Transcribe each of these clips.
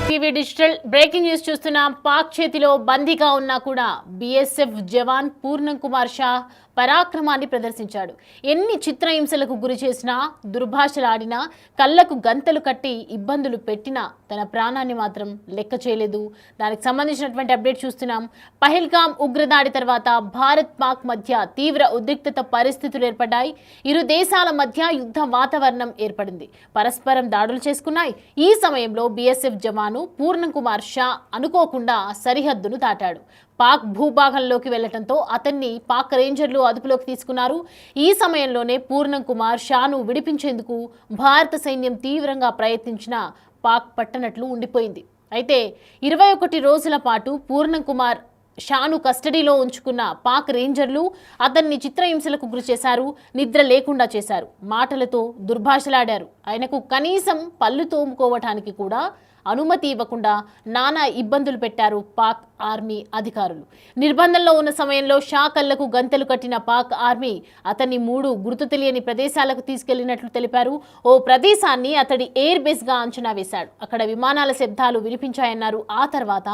TV digital breaking news చూస్తున్నాం. పాక్ చేతిలో బందీగా ఉన్నా కూడా బీఎస్ఎఫ్ జవాన్ పూర్ణం కుమార్ షా పరాక్రమాన్ని ప్రదర్శించాడు. ఎన్ని చిత్రహింసలకు గురి చేసినా, దుర్భాషలాడినా, కళ్లకు గంతలు కట్టి ఇబ్బందులు పెట్టినా తన ప్రాణాన్ని మాత్రం లెక్క చేయలేదు. దానికి సంబంధించినటువంటి అప్డేట్ చూస్తున్నాం. పహల్గాం ఉగ్రదాడి తర్వాత భారత్ పాక్ మధ్య తీవ్ర ఉద్రిక్తత పరిస్థితులు ఏర్పడ్డాయి. ఇరు దేశాల మధ్య యుద్ధ వాతావరణం ఏర్పడింది. పరస్పరం దాడులు చేసుకున్నాయి. ఈ సమయంలో బీఎస్ఎఫ్ జవాను పూర్ణం కుమార్ షా అనుకోకుండా సరిహద్దును దాటాడు. పాక్ భూభాగంలోకి వెళ్లడంతో అతన్ని పాక్ రేంజర్లు అదుపులోకి తీసుకున్నారు. ఈ సమయంలోనే పూర్ణం కుమార్ షాను విడిపించేందుకు భారత సైన్యం తీవ్రంగా ప్రయత్నించినా పాక్ పట్టనట్లు ఉండిపోయింది. అయితే 21 రోజుల పాటు పూర్ణం కుమార్ షాను కస్టడీలో ఉంచుకున్న పాక్ రేంజర్లు అతన్ని చిత్రహింసలకు గురి చేశారు. నిద్ర లేకుండా చేశారు. మాటలతో దుర్భాషలాడారు. ఆయనకు కనీసం పళ్ళు తోముకోవటానికి కూడా అనుమతి ఇవ్వకుండా నానా ఇబ్బందులు పెట్టారు పాక్ ఆర్మీ అధికారులు. నిర్బంధంలో ఉన్న సమయంలో షా కళ్లకు గంతలు కట్టిన పాక్ ఆర్మీ అతన్ని 3 గుర్తు తెలియని ప్రదేశాలకు తీసుకెళ్లినట్లు తెలిపారు. ఓ ప్రదేశాన్ని అతడి ఎయిర్ బేస్ గా అంచనా వేశాడు. అక్కడ విమానాల శబ్దాలు వినిపించాయన్నారు. ఆ తర్వాత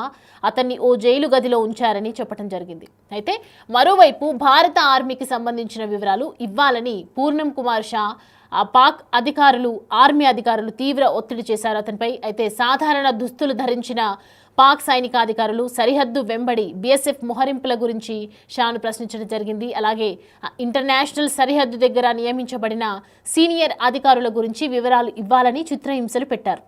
అతన్ని ఓ జైలు గదిలో ఉంచారని చెప్పడం జరిగింది. అయితే మరోవైపు భారత ఆర్మీకి సంబంధించిన వివరాలు ఇవ్వాలని పూర్ణం కుమార్ షా పాక్ అధికారులు, ఆర్మీ అధికారులు తీవ్ర ఒత్తిడి చేశారు అతనిపై. అయితే సాధారణ దుస్తులు ధరించిన పాక్ సైనికాధికారులు సరిహద్దు వెంబడి బీఎస్ఎఫ్ మొహరింపుల గురించి షాను ప్రశ్నించడం జరిగింది. అలాగే ఇంటర్నేషనల్ సరిహద్దు దగ్గర నియమించబడిన సీనియర్ అధికారుల గురించి వివరాలు ఇవ్వాలని చిత్రహింసలు పెట్టారు.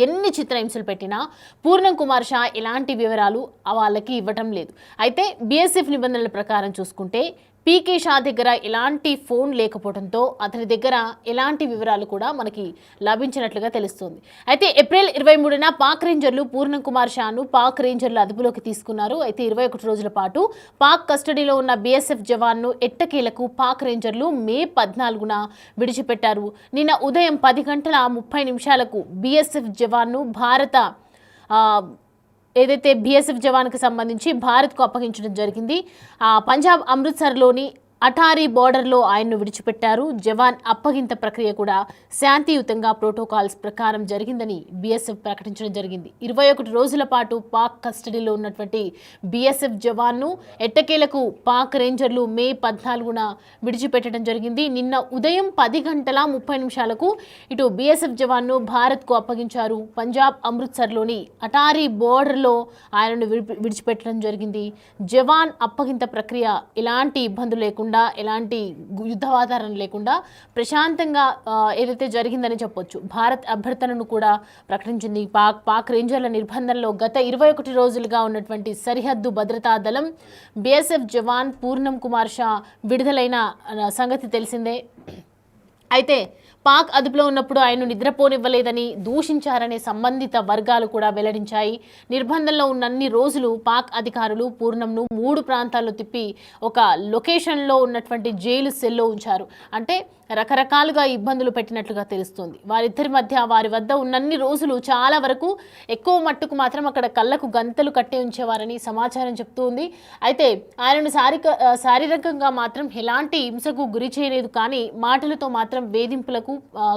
ఎన్ని చిత్రహింసలు పెట్టినా పూర్ణం కుమార్ షా ఎలాంటి వివరాలు వాళ్ళకి ఇవ్వటం లేదు. అయితే బీఎస్ఎఫ్ నిబంధనల ప్రకారం చూసుకుంటే పీకే షా దగ్గర ఎలాంటి ఫోన్ లేకపోవడంతో అతని దగ్గర ఎలాంటి వివరాలు కూడా మనకి లభించినట్లుగా తెలుస్తుంది. అయితే ఏప్రిల్ 23న పాక్ రేంజర్లు పూర్ణం కుమార్ షాను పాక్ రేంజర్లు అదుపులోకి తీసుకున్నారు. అయితే 21 రోజుల పాటు పాక్ కస్టడీలో ఉన్న బీఎస్ఎఫ్ జవాన్ను ఎట్టకేలకు పాక్ రేంజర్లు మే 14న విడిచిపెట్టారు. నిన్న ఉదయం 10:30 బీఎస్ఎఫ్ జవాన్ను ఏదైతే బీఎస్ఎఫ్ జవాన్కి సంబంధించి భారత్కు అప్పగించడం జరిగింది. పంజాబ్ అమృత్సర్లోని అటారీ బోర్డర్లో ఆయన్ను విడిచిపెట్టారు. జవాన్ అప్పగింత ప్రక్రియ కూడా శాంతియుతంగా ప్రోటోకాల్స్ ప్రకారం జరిగిందని బీఎస్ఎఫ్ ప్రకటించడం జరిగింది. 21 రోజుల పాటు పాక్ కస్టడీలో ఉన్నటువంటి బీఎస్ఎఫ్ జవాన్ను ఎట్టకేలకు పాక్ రేంజర్లు మే 14న విడిచిపెట్టడం జరిగింది. నిన్న ఉదయం 10:30 ఇటు బీఎస్ఎఫ్ జవాన్ను భారత్కు అప్పగించారు. పంజాబ్ అమృత్సర్లోని అటారీ బోర్డర్లో ఆయనను విడిచిపెట్టడం జరిగింది. జవాన్ అప్పగింత ప్రక్రియ ఎలాంటి ఇబ్బందులు లేకుండా, ఎలాంటి యుద్ధ వాతావరణం లేకుండా ప్రశాంతంగా ఏదైతే జరిగిందని చెప్పొచ్చు. భారత్ అభ్యర్థనను కూడా ప్రకటించింది. పాక్ రేంజర్ల నిర్బంధంలో గత 21 రోజులుగా ఉన్నటువంటి సరిహద్దు భద్రతా దళం బీఎస్ఎఫ్ జవాన్ పూర్ణం కుమార్ షా విడుదలైన సంగతి తెలిసిందే. అయితే పాక్ అదుపులో ఉన్నప్పుడు ఆయన నిద్రపోనివ్వలేదని దూషించారనే సంబంధిత వర్గాలు కూడా వెల్లడించాయి. నిర్బంధంలో ఉన్నన్ని రోజులు పాక్ అధికారులు పూర్ణంను 3 ప్రాంతాల్లో తిప్పి ఒక లొకేషన్లో ఉన్నటువంటి జైలు సెల్లో ఉంచారు. అంటే రకరకాలుగా ఇబ్బందులు పెట్టినట్లుగా తెలుస్తుంది. వారిద్దరి మధ్య వారి వద్ద ఉన్నన్ని రోజులు చాలా వరకు ఎక్కువ మట్టుకు మాత్రం అక్కడ కళ్ళకు గంతలు కట్టి ఉంచేవారని సమాచారం చెప్తుంది. అయితే ఆయనను శారీరకంగా మాత్రం ఎలాంటి హింసకు గురి చేయలేదు, కానీ మాటలతో మాత్రం వేధింపులకు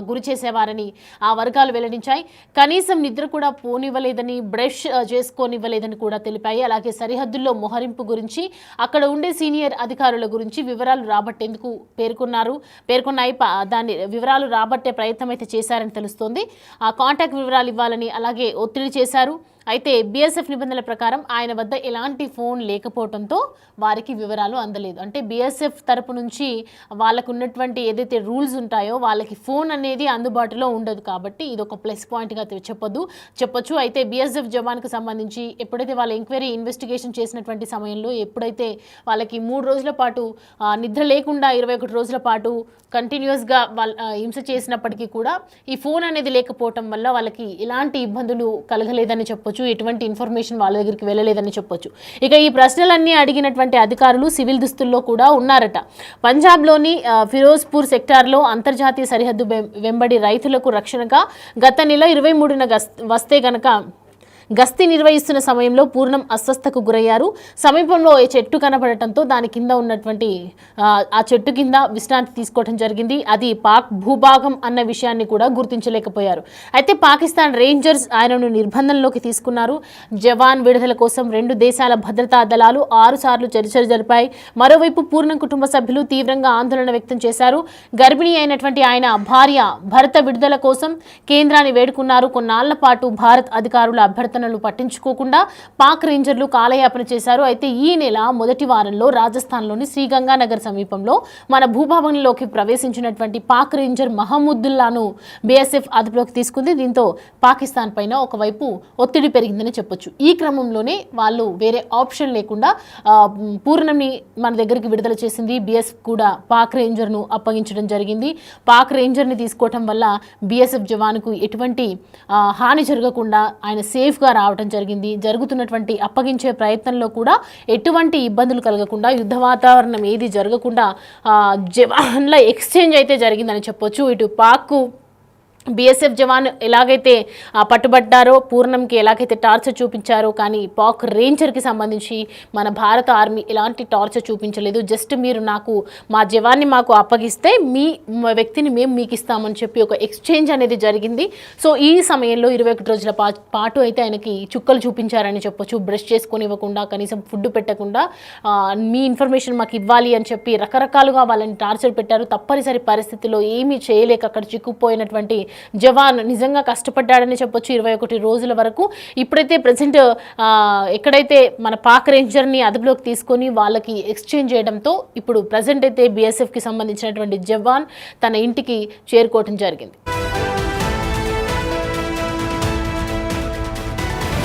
గురి చేసేవారని ఆ వర్గాలు వెల్లడించాయి. కనీసం నిద్ర కూడా పోనివ్వలేదని, బ్రష్ చేసుకోనివ్వలేదని కూడా తెలిపాయి. అలాగే సరిహద్దుల్లో మొహరింపు గురించి, అక్కడ ఉండే సీనియర్ అధికారుల గురించి వివరాలు రాబట్టేందుకు పేర్కొన్నాయి. దాన్ని వివరాలు రాబట్టే ప్రయత్నం అయితే చేశారని తెలుస్తోంది. ఆ కాంటాక్ట్ వివరాలు ఇవ్వాలని అలాగే ఒత్తిడి చేశారు. అయితే బీఎస్ఎఫ్ నిబంధనల ప్రకారం ఆయన వద్ద ఎలాంటి ఫోన్ లేకపోవడంతో వారికి వివరాలు అందలేదు. అంటే బీఎస్ఎఫ్ తరపు నుంచి వాళ్ళకు ఉన్నటువంటి ఏదైతే రూల్స్ ఉంటాయో వాళ్ళకి ఫోన్ అనేది అందుబాటులో ఉండదు. కాబట్టి ఇది ఒక ప్లస్ పాయింట్గా చెప్పొచ్చు. అయితే బీఎస్ఎఫ్ జవాన్కి సంబంధించి ఎప్పుడైతే వాళ్ళ ఎంక్వైరీ ఇన్వెస్టిగేషన్ చేసినటువంటి సమయంలో ఎప్పుడైతే వాళ్ళకి 3 రోజుల పాటు నిద్ర లేకుండా 21 రోజుల పాటు కంటిన్యూస్గా హింస చేసినప్పటికీ కూడా ఈ ఫోన్ అనేది లేకపోవటం వల్ల వాళ్ళకి ఎలాంటి ఇబ్బందులు కలగలేదని చెప్పొచ్చు. ఎటువంటి ఇన్ఫర్మేషన్ వాళ్ళ దగ్గరికి వెళ్ళలేదని చెప్పొచ్చు. ఇక ఈ ప్రశ్నలన్నీ అడిగినటువంటి అధికారులు సివిల్ దుస్తుల్లో కూడా ఉన్నారట. పంజాబ్లోని ఫిరోజ్పూర్ సెక్టార్లో అంతర్జాతీయ సరిహద్దు వెంబడి రైతులకు రక్షణగా గత నెల 23న వస్తే గనక గస్తీ నిర్వహిస్తున్న సమయంలో పూర్ణం అస్వస్థకు గురయ్యారు. సమీపంలో ఏ చెట్టు కనబడటంతో దాని కింద ఉన్నటువంటి ఆ చెట్టు కింద విశ్రాంతి తీసుకోవడం జరిగింది. అది పాక్ భూభాగం అన్న విషయాన్ని కూడా గుర్తించలేకపోయారు. అయితే పాకిస్తాన్ రేంజర్స్ ఆయనను నిర్బంధంలోకి తీసుకున్నారు. జవాన్ విడుదల కోసం 2 దేశాల భద్రతా దళాలు 6 సార్లు చర్చలు జరిపాయి. మరోవైపు పూర్ణం కుటుంబ సభ్యులు తీవ్రంగా ఆందోళన వ్యక్తం చేశారు. గర్భిణీ అయినటువంటి ఆయన భార్య భరత విడుదల కోసం కేంద్రాన్ని వేడుకున్నారు. కొన్నాళ్ల పాటు భారత్ అధికారుల అభ్యర్థనలు పట్టించుకోకుండా పాక్ రేంజర్లు కాలయాపన చేశారు. అయితే ఈ నెల మొదటి వారంలో రాజస్థాన్లోని శ్రీగంగానగర్ సమీపంలో మన భూభాగంలోకి ప్రవేశించినటువంటి పాక్ రేంజర్ మహమూదుల్లాను బీఎస్ఎఫ్ అదుపులోకి తీసుకుంది. దీంతో పాకిస్తాన్ పైన ఒకవైపు ఒత్తిడి పెరిగిందని చెప్పొచ్చు. ఈ క్రమంలోనే వాళ్ళు వేరే ఆప్షన్ లేకుండా పూర్ణంని మన దగ్గరికి విడుదల చేసింది. బీఎస్ఎఫ్ కూడా పాక్ రేంజర్ను అప్పగించడం జరిగింది. పాక్ రేంజర్ని తీసుకోవటం వల్ల బీఎస్ఎఫ్ జవాన్కు ఎటువంటి హాని జరగకుండా ఆయన సేఫ్గా రావడం జరిగింది. జరుగుతున్నటువంటి అప్పగించే ప్రయత్నంలో కూడా ఎటువంటి ఇబ్బందులు కలగకుండా యుద్ధ వాతావరణం ఏది జరగకుండా జవాన్ల ఎక్స్చేంజ్ అయితే జరిగిందని చెప్పొచ్చు. ఇటు పాక్ బీఎస్ఎఫ్ జవాన్ ఎలాగైతే పట్టుబడ్డారో, పూర్ణంకి ఎలాగైతే టార్చర్ చూపించారో, కానీ పాక్ రేంజర్కి సంబంధించి మన భారత ఆర్మీ ఎలాంటి టార్చర్ చూపించలేదు. జస్ట్ మీరు మా జవాన్ని మాకు అప్పగిస్తే మీ వ్యక్తిని మేము మీకు ఇస్తామని చెప్పి ఒక ఎక్స్చేంజ్ అనేది జరిగింది. సో ఈ సమయంలో 21 రోజుల పాటు అయితే ఆయనకి చుక్కలు చూపించారని చెప్పొచ్చు. బ్రష్ చేసుకొని ఇవ్వకుండా, కనీసం ఫుడ్ పెట్టకుండా, మీ ఇన్ఫర్మేషన్ మాకు ఇవ్వాలి అని చెప్పి రకరకాలుగా వాళ్ళని టార్చర్ పెట్టారు. తప్పనిసరి పరిస్థితిలో ఏమీ చేయలేక అక్కడ చిక్కుపోయినటువంటి జవాన్ నిజంగా కష్టపడ్డాడని చెప్పొచ్చు 21 రోజుల వరకు. ఇప్పుడైతే ప్రజెంట్ ఎక్కడైతే మన పాక్ రేంజర్ని అదుపులోకి తీసుకొని వాళ్ళకి ఎక్స్చేంజ్ చేయడంతో ఇప్పుడు ప్రజెంట్ అయితే బీఎస్ఎఫ్కి సంబంధించినటువంటి జవాన్ తన ఇంటికి చేరుకోవడం జరిగింది.